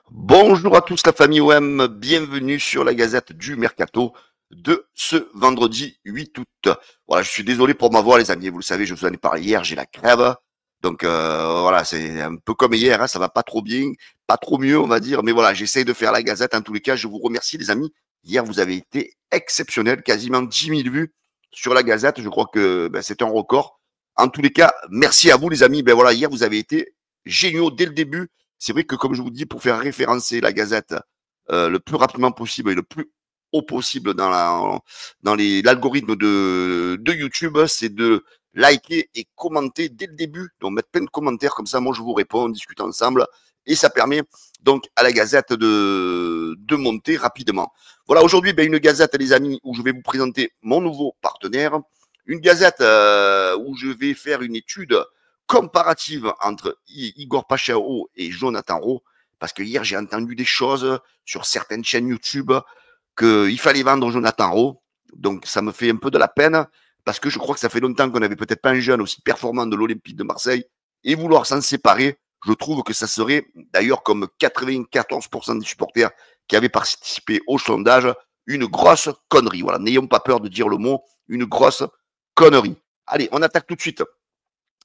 Bonjour à tous la famille OM, bienvenue sur la Gazette du Mercato de ce vendredi 8 août. Voilà, je suis désolé pour ma voix les amis, vous le savez, je vous en ai parlé hier, j'ai la crève. Donc voilà, c'est un peu comme hier, hein, ça va pas trop bien, pas trop mieux on va dire, mais voilà, j'essaye de faire la Gazette. En tous les cas, je vous remercie les amis. Hier, vous avez été exceptionnels, quasiment 10 000 vues sur la Gazette, je crois que c'est un record. En tous les cas, merci à vous les amis. Ben voilà, hier, vous avez été géniaux dès le début. C'est vrai que, comme je vous dis, pour faire référencer la Gazette le plus rapidement possible et le plus haut possible dans l'algorithme de YouTube, c'est de liker et commenter dès le début. Donc, mettre plein de commentaires, comme ça, moi, je vous réponds, on discute ensemble. Et ça permet donc à la Gazette de monter rapidement. Voilà, aujourd'hui, une Gazette, les amis, où je vais vous présenter mon nouveau partenaire. Une Gazette où je vais faire une étude comparative entre Igor Pachao et Jonathan Rowe, parce que hier j'ai entendu des choses sur certaines chaînes YouTube qu'il fallait vendre Jonathan Rowe, donc ça me fait un peu de la peine, parce que je crois que ça fait longtemps qu'on n'avait peut-être pas un jeune aussi performant de l'Olympique de Marseille, et vouloir s'en séparer, je trouve que ça serait, d'ailleurs comme 94% des supporters qui avaient participé au sondage, une grosse connerie. Voilà, n'ayons pas peur de dire le mot, une grosse connerie. Allez, on attaque tout de suite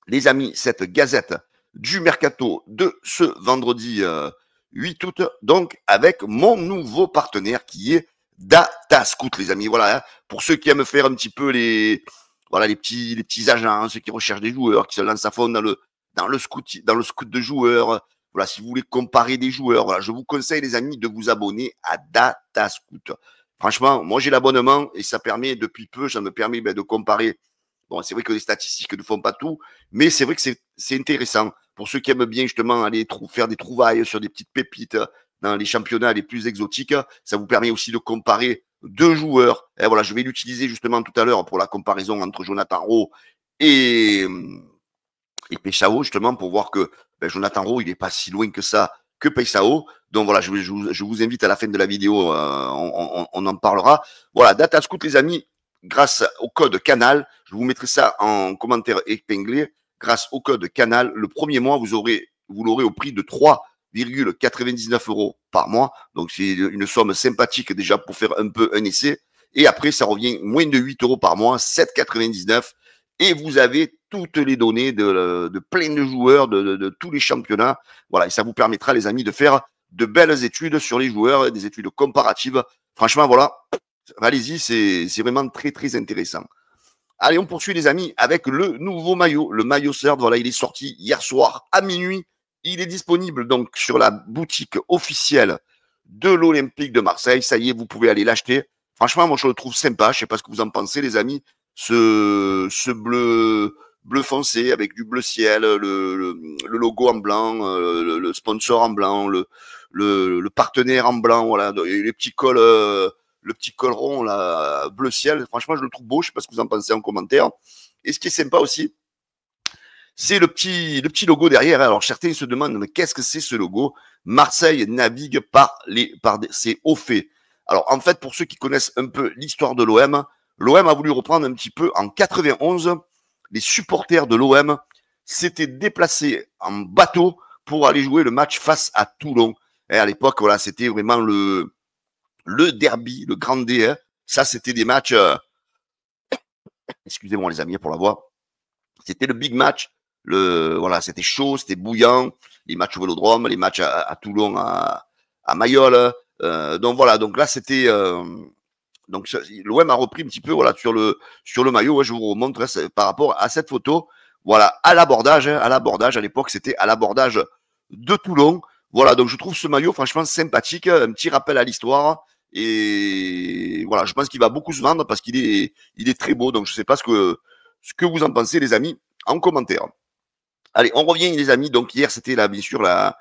les amis, cette gazette du Mercato de ce vendredi 8 août, donc avec mon nouveau partenaire qui est Datascout, les amis. Voilà, hein, pour ceux qui aiment faire un petit peu les petits agents, ceux qui recherchent des joueurs, qui se lancent à fond dans le scout de joueurs. Voilà, si vous voulez comparer des joueurs, voilà, je vous conseille, les amis, de vous abonner à Datascout. Franchement, moi j'ai l'abonnement et ça permet, depuis peu, ça me permet de comparer. Bon, c'est vrai que les statistiques ne font pas tout, mais c'est vrai que c'est intéressant pour ceux qui aiment bien justement aller faire des trouvailles sur des petites pépites dans les championnats les plus exotiques. Ça vous permet aussi de comparer deux joueurs. Et voilà, je vais l'utiliser justement tout à l'heure pour la comparaison entre Jonathan Rowe et, et Peixao, justement, pour voir que Jonathan Rowe, il n'est pas si loin que ça que Peixao. Donc voilà, je vous invite à la fin de la vidéo, on en parlera. Voilà, Datascout, les amis, grâce au code Canal, je vous mettrai ça en commentaire épinglé, grâce au code Canal, le premier mois, vous l'aurez au prix de 3,99 € par mois. Donc c'est une somme sympathique déjà pour faire un peu un essai. Et après, ça revient moins de 8 € par mois, 7,99 €. Et vous avez toutes les données de plein de joueurs de tous les championnats. Voilà, et ça vous permettra, les amis, de faire de belles études sur les joueurs, des études comparatives. Franchement, voilà, allez-y, c'est vraiment très, très intéressant. Allez, on poursuit, les amis, avec le nouveau maillot. Le maillot Third, voilà, il est sorti hier soir à minuit. Il est disponible donc sur la boutique officielle de l'Olympique de Marseille. Ça y est, vous pouvez aller l'acheter. Franchement, moi, je le trouve sympa. Je ne sais pas ce que vous en pensez, les amis. Ce bleu foncé avec du bleu ciel, le logo en blanc, le sponsor en blanc, le partenaire en blanc, voilà, et les petits cols, le petit col rond là, bleu ciel. Franchement, je le trouve beau. Je sais pas ce que vous en pensez en commentaire. Et ce qui est sympa aussi, c'est le petit logo derrière. Alors certains se demandent mais qu'est-ce que c'est ce logo? Marseille navigue par ses hauts faits. Alors en fait, pour ceux qui connaissent un peu l'histoire de l'OM, l'OM a voulu reprendre un petit peu en 91. Les supporters de l'OM s'étaient déplacés en bateau pour aller jouer le match face à Toulon. Et à l'époque, voilà, c'était vraiment le derby, le grand D. Hein. Ça, c'était des matchs. Excusez-moi les amis pour la voix. C'était le big match. Voilà, c'était chaud, c'était bouillant. Les matchs au Vélodrome, les matchs à Toulon, à Mayol. Donc voilà, donc là c'était. Donc l'OM a repris un petit peu voilà sur le maillot. Ouais, je vous remontre par rapport à cette photo. Voilà, à l'abordage, hein, à l'époque c'était à l'abordage de Toulon. Voilà, donc je trouve ce maillot franchement sympathique, un petit rappel à l'histoire. Et voilà, je pense qu'il va beaucoup se vendre parce il est très beau. Donc je sais pas ce que vous en pensez, les amis, en commentaire. Allez, on revient, les amis. Donc hier, c'était là, bien sûr, la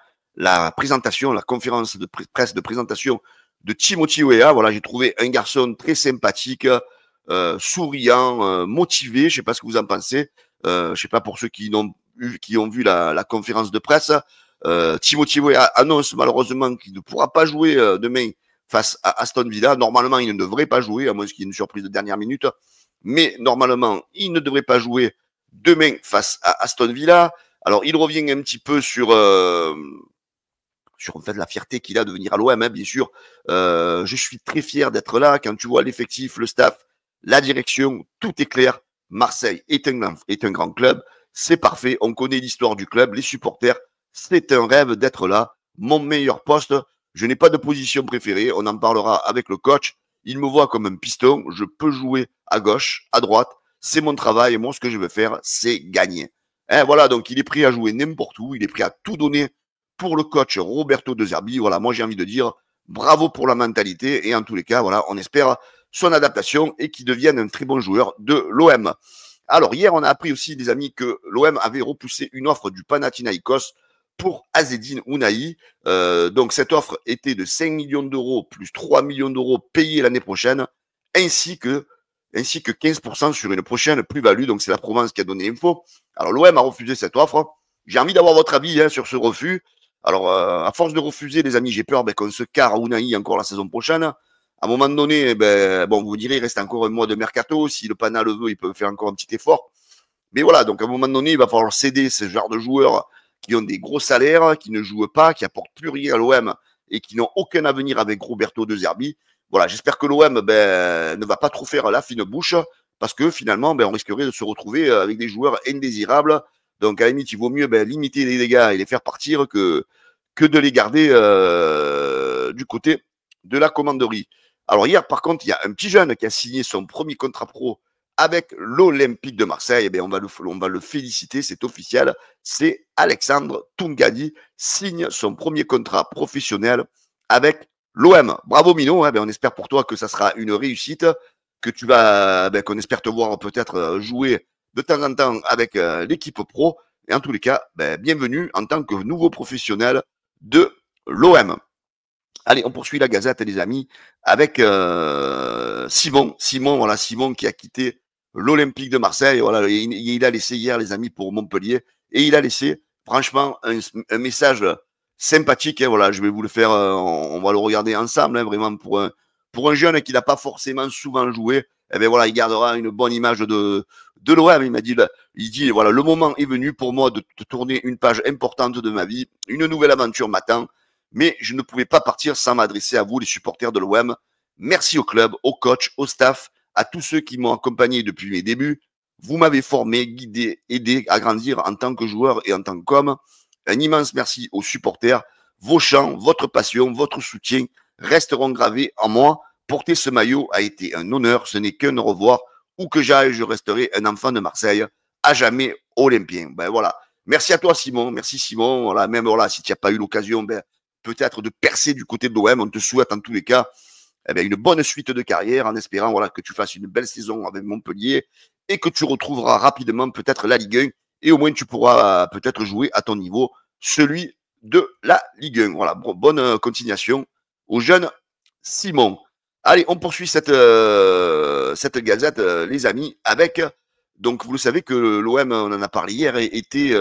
présentation, la conférence de presse de présentation de Timothy Weah. Voilà, j'ai trouvé un garçon très sympathique, souriant, motivé. Je sais pas ce que vous en pensez. Je sais pas pour ceux qui ont vu la conférence de presse. Timothy Weah annonce malheureusement qu'il ne pourra pas jouer demain face à Aston Villa. Normalement, il ne devrait pas jouer, à moins qu'il y ait une surprise de dernière minute. Mais normalement, il ne devrait pas jouer demain face à Aston Villa. Alors, il revient un petit peu sur en fait la fierté qu'il a de venir à l'OM, hein, bien sûr. Je suis très fier d'être là. Quand tu vois l'effectif, le staff, la direction, tout est clair. Marseille est un grand club. C'est parfait. On connaît l'histoire du club, les supporters. C'est un rêve d'être là. Mon meilleur poste, je n'ai pas de position préférée. On en parlera avec le coach. Il me voit comme un piston. Je peux jouer à gauche, à droite. C'est mon travail. Et moi, ce que je veux faire, c'est gagner. Hein, voilà, donc il est prêt à jouer n'importe où. Il est prêt à tout donner pour le coach Roberto De Zerbi. Voilà, moi, j'ai envie de dire bravo pour la mentalité. Et en tous les cas, voilà, on espère son adaptation et qu'il devienne un très bon joueur de l'OM. Alors, hier, on a appris aussi, les amis, que l'OM avait repoussé une offre du Panathinaikos pour Azzedine Ounahi. Donc, cette offre était de 5 millions d'euros plus 3 millions d'euros payés l'année prochaine, ainsi que 15% sur une prochaine plus-value. Donc, c'est la Provence qui a donné l'info. Alors, l'OM a refusé cette offre. J'ai envie d'avoir votre avis sur ce refus. Alors, à force de refuser, les amis, j'ai peur qu'on se carre à Ounahi encore la saison prochaine. À un moment donné, bon, vous direz, il reste encore un mois de mercato. Si le Pana le veut, il peut faire encore un petit effort. Mais voilà, donc à un moment donné, il va falloir céder ce genre de joueurs qui ont des gros salaires, qui ne jouent pas, qui apportent plus rien à l'OM et qui n'ont aucun avenir avec Roberto De Zerbi. Voilà, j'espère que l'OM ne va pas trop faire la fine bouche parce que finalement, on risquerait de se retrouver avec des joueurs indésirables. Donc à la limite, il vaut mieux limiter les dégâts et les faire partir que de les garder du côté de la commanderie. Alors hier, par contre, il y a un petit jeune qui a signé son premier contrat pro avec l'Olympique de Marseille. On va le féliciter, c'est officiel. C'est Alexandre Toungadi, signe son premier contrat professionnel avec l'OM. Bravo Mino, on espère pour toi que ça sera une réussite, que tu vas, qu'on espère te voir peut-être jouer de temps en temps avec l'équipe pro. Et en tous les cas, bienvenue en tant que nouveau professionnel de l'OM. Allez, on poursuit la Gazette, les amis, avec Simon. Simon qui a quitté l'Olympique de Marseille. Voilà, il a laissé hier, les amis, pour Montpellier. Et il a laissé, franchement, un message sympathique. Voilà, je vais vous le faire, on va le regarder ensemble, vraiment, pour un jeune qui n'a pas forcément souvent joué. Voilà, il gardera une bonne image de l'OM. Il dit, voilà, le moment est venu pour moi de tourner une page importante de ma vie. Une nouvelle aventure m'attend. Mais je ne pouvais pas partir sans m'adresser à vous, les supporters de l'OM. Merci au club, au coach, au staff, à tous ceux qui m'ont accompagné depuis mes débuts. Vous m'avez formé, guidé, aidé à grandir en tant que joueur et en tant qu'homme. Un immense merci aux supporters. Vos chants, votre passion, votre soutien resteront gravés en moi. Porter ce maillot a été un honneur. Ce n'est qu'un au revoir. Où que j'aille, je resterai un enfant de Marseille, à jamais olympien. Voilà. Merci à toi, Simon. Merci, Simon. Voilà, même voilà, si tu n'as pas eu l'occasion, peut-être de percer du côté de l'OM. On te souhaite en tous les cas une bonne suite de carrière en espérant que tu fasses une belle saison avec Montpellier et que tu retrouveras rapidement peut-être la Ligue 1 et au moins tu pourras peut-être jouer à ton niveau, celui de la Ligue 1. Voilà, bonne continuation au jeune Simon. Allez, on poursuit cette gazette, les amis, avec... Donc, vous le savez que l'OM, on en a parlé hier, était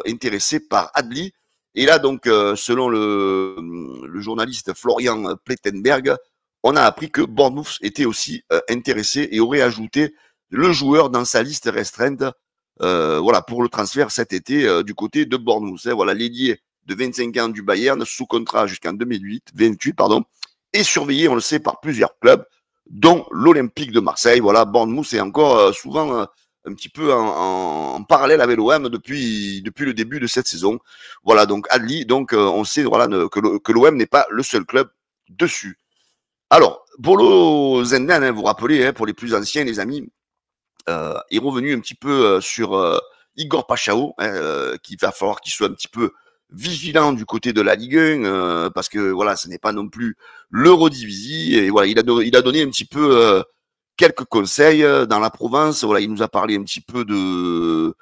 intéressé par Adli. Et là, donc, selon le journaliste Florian Plettenberg, on a appris que Bournemouth était aussi intéressé et aurait ajouté le joueur dans sa liste restreinte pour le transfert cet été du côté de Bournemouth. Voilà, l'ailier de 25 ans du Bayern, sous contrat jusqu'en 2028, est surveillé, on le sait, par plusieurs clubs, dont l'Olympique de Marseille. Voilà, Bournemouth est encore souvent... un petit peu en parallèle avec l'OM depuis le début de cette saison. Voilà, donc Adli, donc on sait que l'OM n'est pas le seul club dessus. Alors, Bolo Zenden, vous vous rappelez, pour les plus anciens, les amis, est revenu un petit peu sur Igor Pachao, qu'il va falloir qu'il soit un petit peu vigilant du côté de la Ligue 1, parce que voilà, ce n'est pas non plus l'Eurodivisie, et voilà, il a donné un petit peu quelques conseils dans la Provence. Voilà, il nous a parlé un petit peu de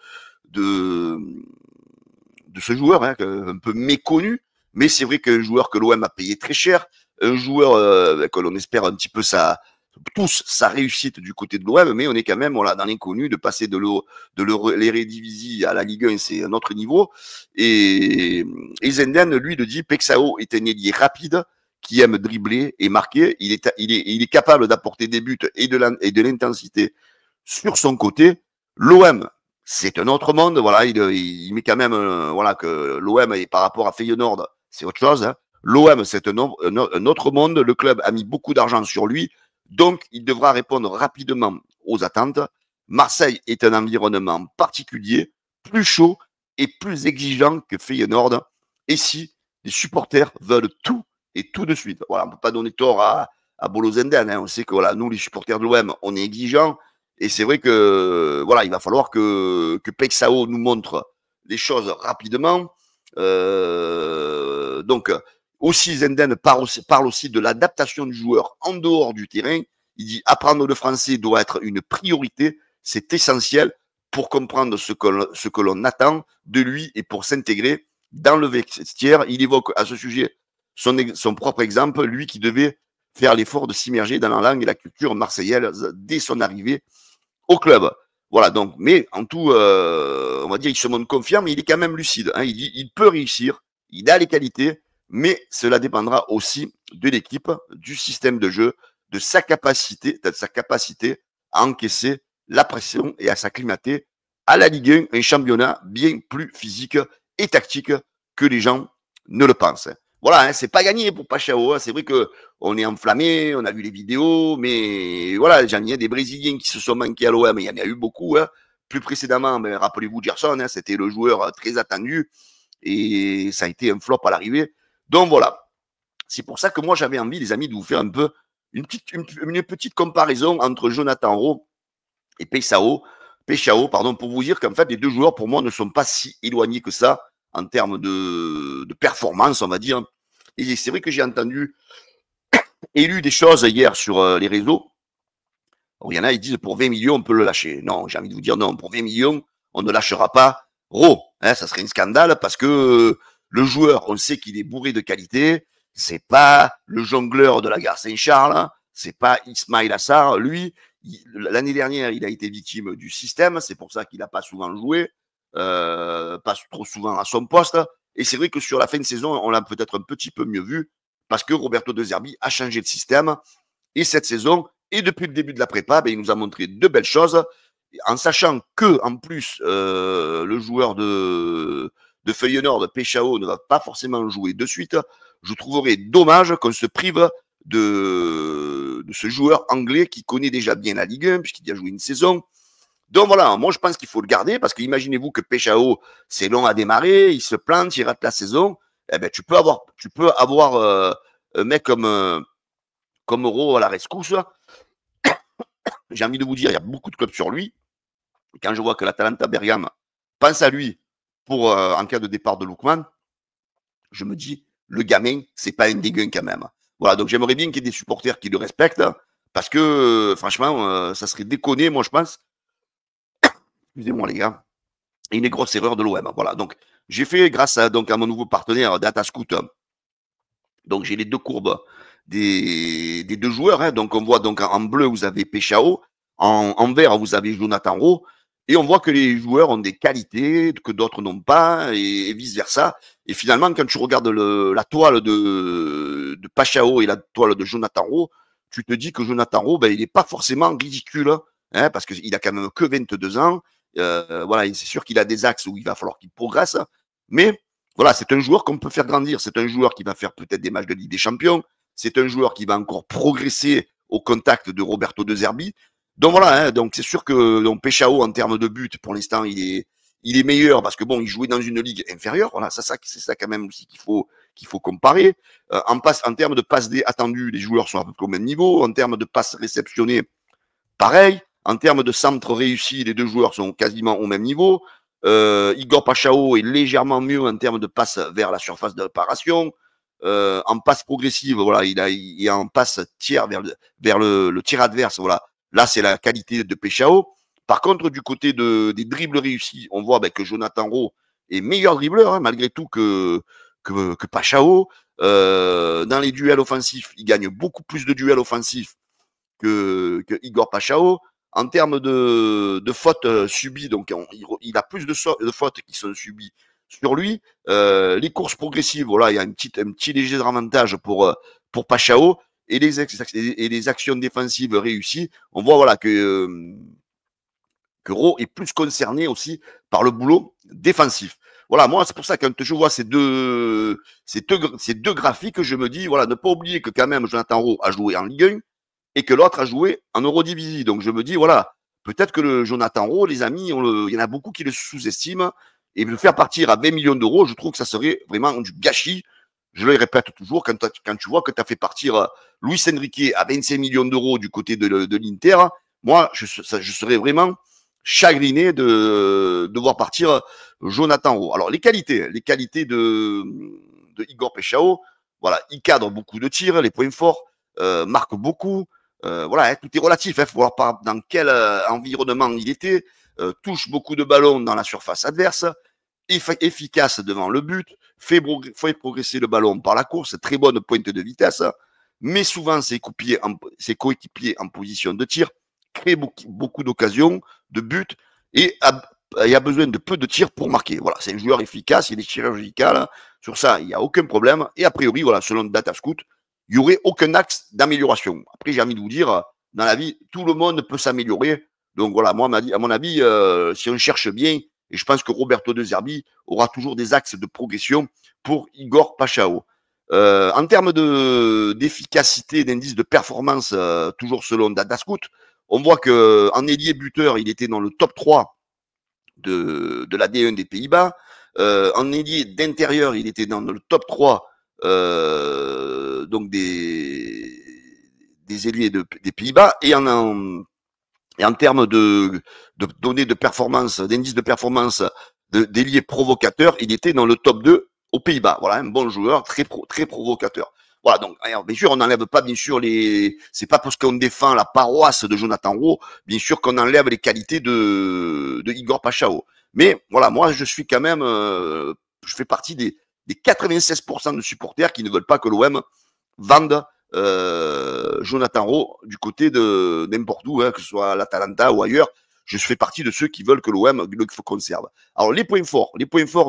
ce joueur, un peu méconnu, mais c'est vrai qu'un joueur que l'OM a payé très cher, un joueur que l'on espère un petit peu sa réussite du côté de l'OM, mais on est quand même dans l'inconnu. De passer de l'Eredivisie à la Ligue 1, c'est un autre niveau. Et Zenden, lui, le dit, Pexao est un ailier rapide, qui aime dribbler et marquer. Il est capable d'apporter des buts et de l'intensité sur son côté. L'OM, c'est un autre monde. Voilà, il met quand même que l'OM, par rapport à Feyenoord, c'est autre chose. Hein. L'OM, c'est un autre monde. Le club a mis beaucoup d'argent sur lui, donc il devra répondre rapidement aux attentes. Marseille est un environnement particulier, plus chaud et plus exigeant que Feyenoord. Et si les supporters veulent tout et tout de suite, voilà, on ne peut pas donner tort à Bolo Zenden. Hein. On sait que voilà, nous, les supporters de l'OM, on est exigeants. Et c'est vrai que voilà, il va falloir que Pexao nous montre les choses rapidement. Donc, aussi, Zenden parle aussi de l'adaptation du joueur en dehors du terrain. Il dit apprendre le français doit être une priorité. C'est essentiel pour comprendre ce que l'on attend de lui et pour s'intégrer dans le vestiaire. Il évoque à ce sujet son propre exemple, lui qui devait faire l'effort de s'immerger dans la langue et la culture marseillaise dès son arrivée au club. Voilà, donc, mais en tout, on va dire, il se montre confiant, mais il est quand même lucide. Hein. Il dit il peut réussir, il a les qualités, mais cela dépendra aussi de l'équipe, du système de jeu, de sa capacité à encaisser la pression et à s'acclimater à la Ligue 1, un championnat bien plus physique et tactique que les gens ne le pensent. Voilà, hein, c'est pas gagné pour Pachao. Hein. C'est vrai que on est enflammé, on a vu les vidéos, mais voilà, il y a des Brésiliens qui se sont manqués à l'OM, il y en a eu beaucoup. Hein. Plus précédemment, ben, rappelez-vous Gerson, hein, c'était le joueur très attendu et ça a été un flop à l'arrivée. Donc voilà, c'est pour ça que moi j'avais envie, les amis, de vous faire un peu une petite comparaison entre Jonathan Rowe et Peixao, pardon, pour vous dire qu'en fait les deux joueurs pour moi ne sont pas si éloignés que ça en termes de performance, on va dire. Et c'est vrai que j'ai entendu et lu des choses hier sur les réseaux. Il y en a, ils disent pour 20 millions, on peut le lâcher. Non, j'ai envie de vous dire non, pour 20 millions, on ne lâchera pas Ro. Hein, ça serait un scandale parce que le joueur, on sait qu'il est bourré de qualité. C'est pas le jongleur de la gare Saint-Charles. Hein, c'est pas Ismail Assar. Lui, l'année dernière, il a été victime du système. C'est pour ça qu'il n'a pas souvent joué, pas trop souvent à son poste. Et c'est vrai que sur la fin de saison, on l'a peut-être un petit peu mieux vu parce que Roberto De Zerbi a changé de système. Et cette saison, et depuis le début de la prépa, ben, il nous a montré de belles choses, en sachant que, en plus, le joueur de Feyenoord, de Peixao, ne va pas forcément jouer de suite. Je trouverais dommage qu'on se prive de ce joueur anglais qui connaît déjà bien la Ligue 1, puisqu'il a joué une saison. Donc voilà, moi je pense qu'il faut le garder, parce que imaginez-vous que Peixao, c'est long à démarrer, il se plante, il rate la saison. Eh ben, tu peux avoir un mec comme Euro à la rescousse. J'ai envie de vous dire, il y a beaucoup de clubs sur lui. Quand je vois que l'Atalanta Bergame pense à lui pour en cas de départ de Lookman, je me dis, le gamin, c'est pas un dégueu quand même. Voilà, donc j'aimerais bien qu'il y ait des supporters qui le respectent, parce que franchement, ça serait déconné, moi je pense. Excusez-moi les gars, une grosse erreur de l'OM. Voilà, donc j'ai fait, grâce donc, à mon nouveau partenaire DataScout, donc j'ai les deux courbes des deux joueurs. Hein. Donc on voit donc en bleu, vous avez Peixao, en vert, vous avez Jonathan Rowe. Et on voit que les joueurs ont des qualités que d'autres n'ont pas, et vice-versa. Et finalement, quand tu regardes la toile de Peixao et la toile de Jonathan Rowe, tu te dis que Jonathan Rowe, ben, il n'est pas forcément ridicule, hein, parce qu'il a quand même que 22 ans. Voilà, c'est sûr qu'il a des axes où il va falloir qu'il progresse. Mais voilà, c'est un joueur qu'on peut faire grandir. C'est un joueur qui va faire peut-être des matchs de Ligue des Champions. C'est un joueur qui va encore progresser au contact de Roberto De Zerbi. Donc voilà, hein, donc c'est sûr que donc Peixao en termes de but, pour l'instant, il est meilleur parce que bon, il jouait dans une ligue inférieure. Voilà, c'est ça quand même aussi qu'il faut comparer. En termes de passes attendues, les joueurs sont à peu près au même niveau. En termes de passes réceptionnées, pareil. En termes de centres réussis, les deux joueurs sont quasiment au même niveau. Igor Pachao est légèrement mieux en termes de passes vers la surface de réparation. En passe progressive, voilà, il est en passe tiers vers le tir adverse. Voilà, là c'est la qualité de Peixao. Par contre, du côté des dribbles réussis, on voit que Jonathan Rowe est meilleur dribbleur, hein, malgré tout, que Peixao. Dans les duels offensifs, il gagne beaucoup plus de duels offensifs que Igor Peixao. En termes de fautes subies, donc il a plus de fautes qui sont subies sur lui. Les courses progressives, voilà, il y a un petit léger avantage pour Peixao. Et les actions défensives réussies, on voit voilà, que Rowe est plus concerné aussi par le boulot défensif. voilà, moi, c'est pour ça que quand je vois ces deux graphiques, je me dis, voilà, ne pas oublier que quand même Jonathan Rowe a joué en Ligue 1 et que l'autre a joué en Eurodivisie. Donc je me dis, voilà, peut-être que le Jonathan Rowe, les amis, il y en a beaucoup qui le sous-estiment et le faire partir à 20 millions d'euros, je trouve que ça serait vraiment du gâchis. Je le répète toujours, quand tu vois que tu as fait partir Luis Enrique à 25 millions d'euros du côté de l'Inter, moi, je serais vraiment chagriné de voir partir Jonathan Rowe. Alors, les qualités de Igor Pechao, voilà, il cadre beaucoup de tirs, les points forts, marque beaucoup. Voilà, hein, tout est relatif. Il faut voir dans quel environnement il était. Touche beaucoup de ballons dans la surface adverse, efficace devant le but, fait progresser le ballon par la course, très bonne pointe de vitesse, mais souvent ses coéquipiers en position de tir, crée beaucoup d'occasions, de buts, et il a besoin de peu de tirs pour marquer. Voilà, c'est un joueur efficace, il est chirurgical, sur ça, il n'y a aucun problème, et a priori, voilà, selon DataScout, il n'y aurait aucun axe d'amélioration. Après, j'ai envie de vous dire, dans la vie, tout le monde peut s'améliorer. Donc voilà, moi, à mon avis, si on cherche bien, et je pense que Roberto De Zerbi aura toujours des axes de progression pour Igor Pachao. En termes d'efficacité, d'indice de performance, toujours selon DataScout, on voit qu'en ailier buteur, il était dans le top 3 de la D1 des Pays-Bas. En ailier d'intérieur, il était dans le top 3 donc des ailiers des Pays-Bas. Et en termes de données de performance, d'indice de performance d'ailier provocateur, il était dans le top 2 aux Pays-Bas. Voilà, un bon joueur, très provocateur. Voilà, donc, alors, bien sûr, on n'enlève pas, bien sûr, c'est pas parce qu'on défend la paroisse de Jonathan Rowe, bien sûr qu'on enlève les qualités de Igor Pachao. Mais, voilà, moi, je suis quand même, je fais partie des 96% de supporters qui ne veulent pas que l'OM vende Jonathan Rowe du côté de n'importe où, hein, que ce soit à l'Atalanta ou ailleurs. Je fais partie de ceux qui veulent que l'OM le conserve. Alors, les points forts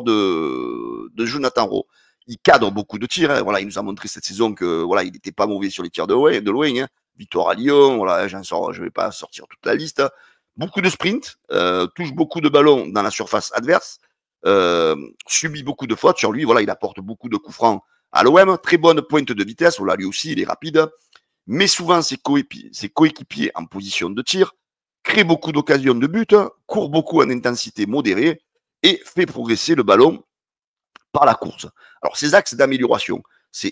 de Jonathan Rowe. Il cadre beaucoup de tirs. Hein. Voilà, il nous a montré cette saison que voilà, il n'était pas mauvais sur les tirs de loin. Hein. Victoire à Lyon. Voilà, je ne vais pas sortir toute la liste. Beaucoup de sprints, touche beaucoup de ballons dans la surface adverse, subit beaucoup de fautes sur lui. Voilà, il apporte beaucoup de coups francs à l'OM. Très bonne pointe de vitesse. Voilà, lui aussi, il est rapide. Mais souvent, ses coéquipiers en position de tir crée beaucoup d'occasions de but, court beaucoup en intensité modérée et fait progresser le ballon par la course. Alors, ces axes d'amélioration,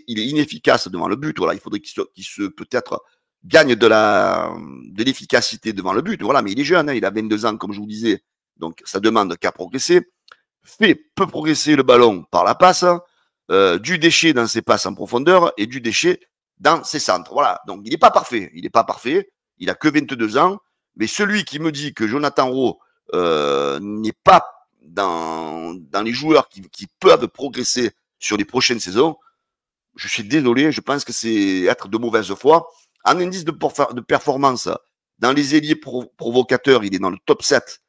il est inefficace devant le but. Voilà, il faudrait qu'il se peut-être gagne de l'efficacité devant le but. Voilà, mais il est jeune, hein, il a 22 ans, comme je vous disais. Donc, ça demande qu'à progresser. Peut progresser le ballon par la passe, du déchet dans ses passes en profondeur et du déchet dans ses centres. Voilà, donc il n'est pas parfait. Il n'est pas parfait. Il a que 22 ans. Mais celui qui me dit que Jonathan Rowe n'est pas dans les joueurs qui peuvent progresser sur les prochaines saisons, je suis désolé, je pense que c'est être de mauvaise foi. En indice de performance, dans les ailiers provocateurs, il est dans le top 7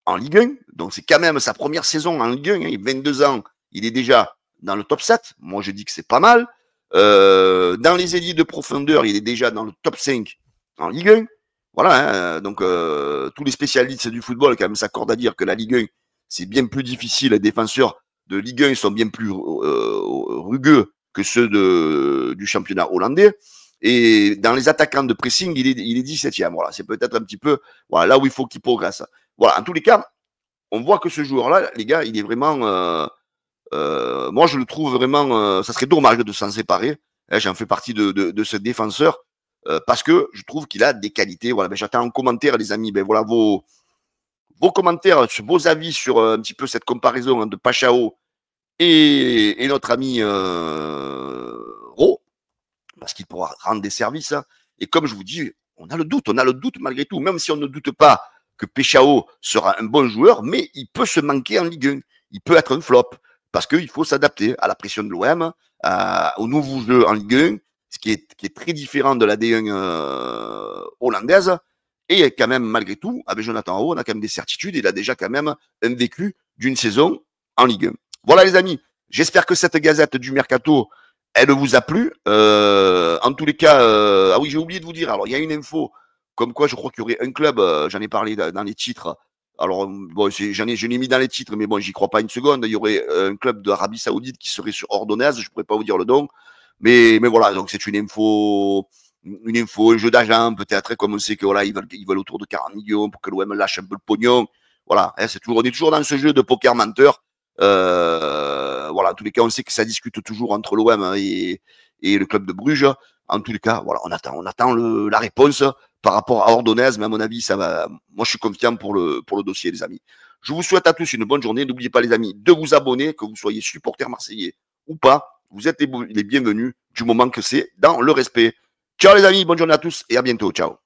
en Ligue 1. Donc c'est quand même sa première saison en Ligue 1. Il a 22 ans, il est déjà dans le top 7. Moi, je dis que c'est pas mal. Dans les ailiers de profondeur, il est déjà dans le top 5 en Ligue 1. Voilà, hein, donc tous les spécialistes du football quand même s'accordent à dire que la Ligue 1, c'est bien plus difficile. Les défenseurs de Ligue 1 sont bien plus rugueux que ceux du championnat hollandais. Et dans les attaquants de pressing, il est 17e. Voilà, c'est peut-être un petit peu là où il faut qu'il progresse. Voilà, en tous les cas, on voit que ce joueur-là, les gars, il est vraiment... moi, je le trouve vraiment... ça serait dommage de s'en séparer. Hein, j'en fais partie de ce défenseur. Parce que je trouve qu'il a des qualités. Voilà, ben, j'attends en commentaire, les amis, ben, voilà vos commentaires, vos avis sur un petit peu cette comparaison hein, de Pachao et notre ami Rowe, parce qu'il pourra rendre des services. Hein. Et comme je vous dis, on a le doute malgré tout, même si on ne doute pas que Pechao sera un bon joueur, mais il peut se manquer en Ligue 1. Il peut être un flop, parce qu'il faut s'adapter à la pression de l'OM, au nouveau jeu en Ligue 1, ce qui est très différent de la D1 hollandaise. Et quand même, malgré tout, avec Jonathan Rowe, on a quand même des certitudes. Il a déjà quand même un vécu d'une saison en Ligue 1. Voilà les amis, j'espère que cette gazette du Mercato, elle vous a plu. En tous les cas, ah oui, j'ai oublié de vous dire, alors il y a une info, comme quoi je crois qu'il y aurait un club, j'en ai parlé dans les titres, Alors, bon, je l'ai mis dans les titres, mais bon, j'y crois pas une seconde. Il y aurait un club d'Arabie Saoudite qui serait sur Ordonnaise, je pourrais pas vous dire le nom. Mais voilà, donc c'est une info, un jeu d'agent, peut-être, comme on sait que voilà, ils veulent autour de 40 millions pour que l'OM lâche un peu le pognon. Voilà, hein, on est toujours dans ce jeu de poker menteur. Voilà, en tous les cas, on sait que ça discute toujours entre l'OM et le club de Bruges. En tous les cas, voilà, on attend la réponse par rapport à Ordonnaise, mais à mon avis, ça va. Moi, je suis confiant pour le dossier, les amis. Je vous souhaite à tous une bonne journée. N'oubliez pas, les amis, de vous abonner, que vous soyez supporter marseillais ou pas. Vous êtes les bienvenus du moment que c'est dans le respect. Ciao, les amis, bonne journée à tous et à bientôt. Ciao.